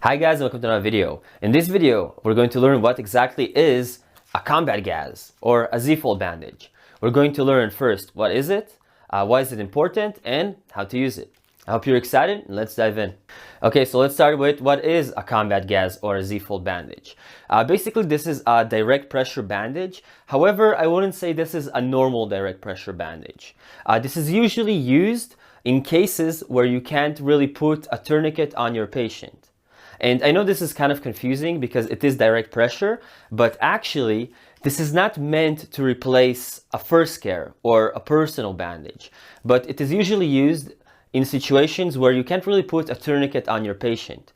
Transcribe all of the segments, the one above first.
Hi guys, and welcome to another video. In this video, we're going to learn what exactly is a combat gauze or a Z-Fold bandage. We're going to learn first what is it, why is it important, and how to use it. I hope you're excited, and let's dive in. Okay, so let's start with what is a combat gauze or a Z-Fold bandage. Basically, this is a direct pressure bandage. However, I wouldn't say this is a normal direct pressure bandage. This is usually used in cases where you can't really put a tourniquet on your patient. And I know this is kind of confusing because it is direct pressure, but actually this is not meant to replace a first care or a personal bandage, but it is usually used in situations where you can't really put a tourniquet on your patient.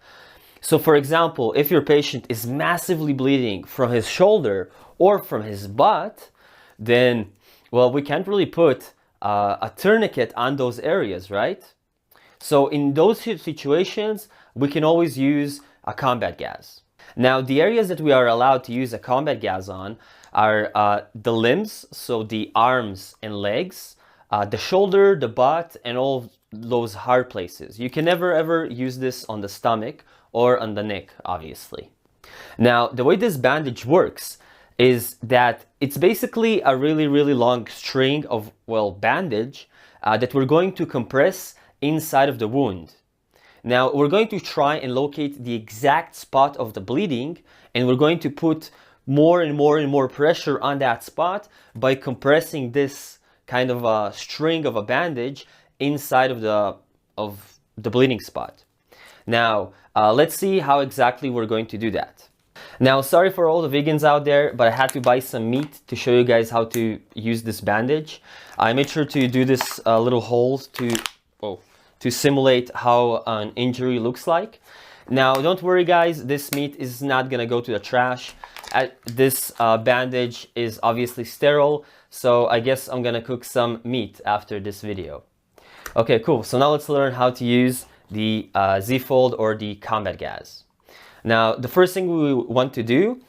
So for example, if your patient is massively bleeding from his shoulder or from his butt, then, well, we can't really put a tourniquet on those areas, right? So in those situations, we can always use a combat gauze. Now, the areas that we are allowed to use a combat gauze on are the limbs, so the arms and legs, the shoulder, the butt, and all those hard places. You can never ever use this on the stomach or on the neck, obviously. Now, the way this bandage works is that it's basically a really long string of, well, bandage that we're going to compress inside of the wound. Now we're going to try and locate the exact spot of the bleeding, and we're going to put more and more pressure on that spot by compressing this kind of a string of a bandage inside of the bleeding spot. Now let's see how exactly we're going to do that. Now, sorry for all the vegans out there, but I had to buy some meat to show you guys how to use this bandage. I made sure to do this little holes to simulate how an injury looks like. Now, don't worry guys, this meat is not gonna go to the trash. This bandage is obviously sterile, so I guess I'm gonna cook some meat after this video. Okay, cool, so now let's learn how to use the Z-Fold or the combat gauze. Now, the first thing we want to do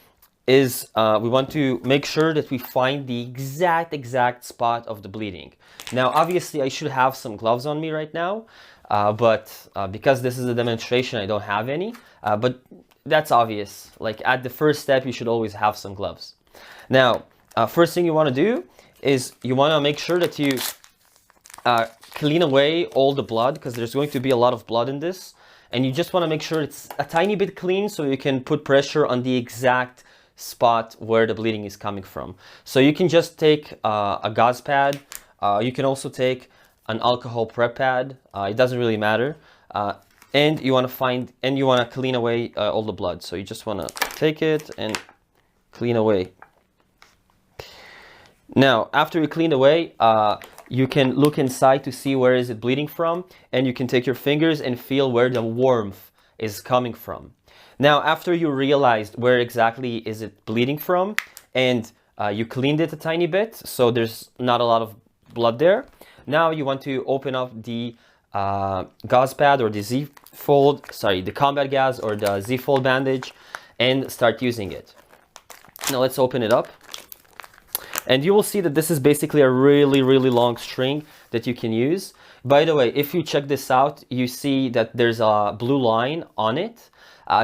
is we want to make sure that we find the exact spot of the bleeding. Now, obviously, I should have some gloves on me right now, but because this is a demonstration, I don't have any, but that's obvious. Like at the first step, you should always have some gloves. Now, first thing you want to do is you want to make sure that you clean away all the blood, because there's going to be a lot of blood in this, and you just want to make sure it's a tiny bit clean so you can put pressure on the exact spot where the bleeding is coming from. So you can just take a gauze pad. You can also take an alcohol prep pad. It doesn't really matter. And you want to clean away all the blood. So you just want to take it and clean away. Now, after you clean away, you can look inside to see where is it bleeding from, and you can take your fingers and feel where the warmth is coming from. Now, after you realized where exactly is it bleeding from, and you cleaned it a tiny bit, so there's not a lot of blood there, now you want to open up the gauze pad or the the combat gauze or the Z-Fold bandage and start using it. Now let's open it up. And you will see that this is basically a really long string that you can use. By the way, if you check this out, you see that there's a blue line on it.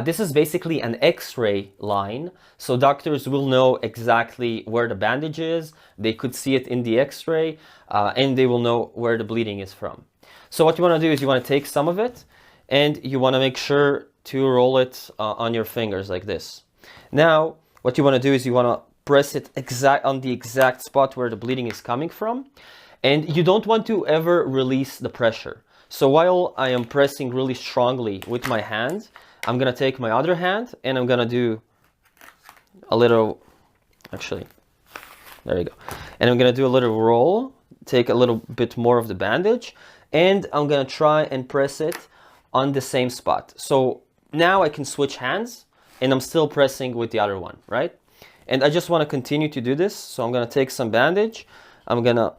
This is basically an X-ray line, so doctors will know exactly where the bandage is. They could see it in the X-ray, and they will know where the bleeding is from. So what you want to do is you want to take some of it, and you want to make sure to roll it on your fingers like this. Now, what you want to do is you want to press it on the exact spot where the bleeding is coming from, and you don't want to ever release the pressure. So while I am pressing really strongly with my hand, I'm gonna take my other hand and I'm gonna do a little, actually, there you go. And I'm gonna do a little roll, take a little bit more of the bandage, and I'm gonna try and press it on the same spot. So now I can switch hands and I'm still pressing with the other one, right? And I just wanna continue to do this. So I'm gonna take some bandage, I'm gonna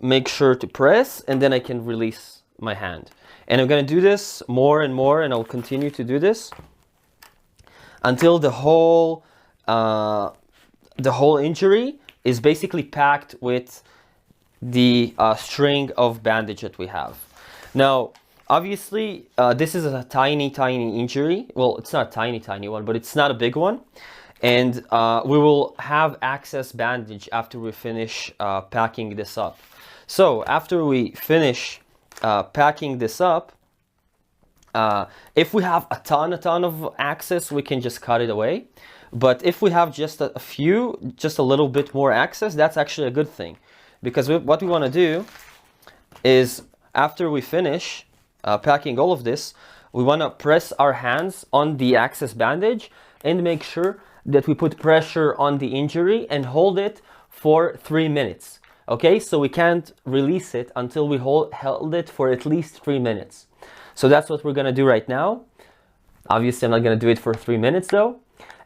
make sure to press, and then I can release my hand. And I'm going to do this more and more, and I'll continue to do this until the whole injury is basically packed with the string of bandage that we have. Now, Obviously, this is a tiny injury. Well, it's not a tiny one, but it's not a big one. And we will have access bandage after we finish packing this up. So after we finish packing this up, if we have a ton of access, we can just cut it away. But if we have just a few, just a little bit more access, that's actually a good thing. Because what we want to do is, after we finish packing all of this, we want to press our hands on the access bandage and make sure that we put pressure on the injury and hold it for 3 minutes. Okay, so we can't release it until we held it for at least 3 minutes. So that's what we're gonna do right now. Obviously, I'm not gonna do it for 3 minutes though.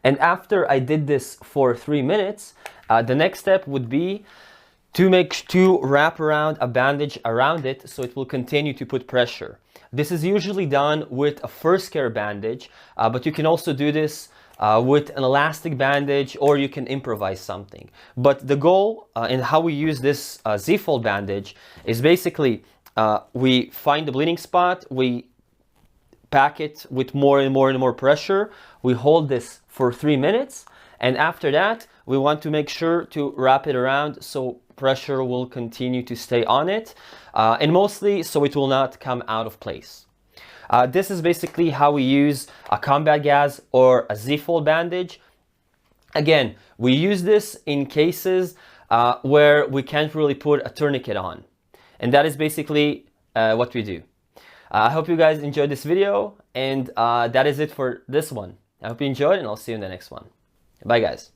And after I did this for 3 minutes, the next step would be to wrap around a bandage around it so it will continue to put pressure. This is usually done with a first care bandage, but you can also do this with an elastic bandage, or you can improvise something. But the goal and how we use this Z-Fold bandage is basically we find the bleeding spot, we pack it with more and more pressure, we hold this for 3 minutes, and after that we want to make sure to wrap it around so pressure will continue to stay on it, and mostly so it will not come out of place. This is basically how we use a combat gauze or a Z-Fold bandage. Again, we use this in cases where we can't really put a tourniquet on. And that is basically what we do. I hope you guys enjoyed this video, and that is it for this one. I hope you enjoyed, and I'll see you in the next one. Bye guys.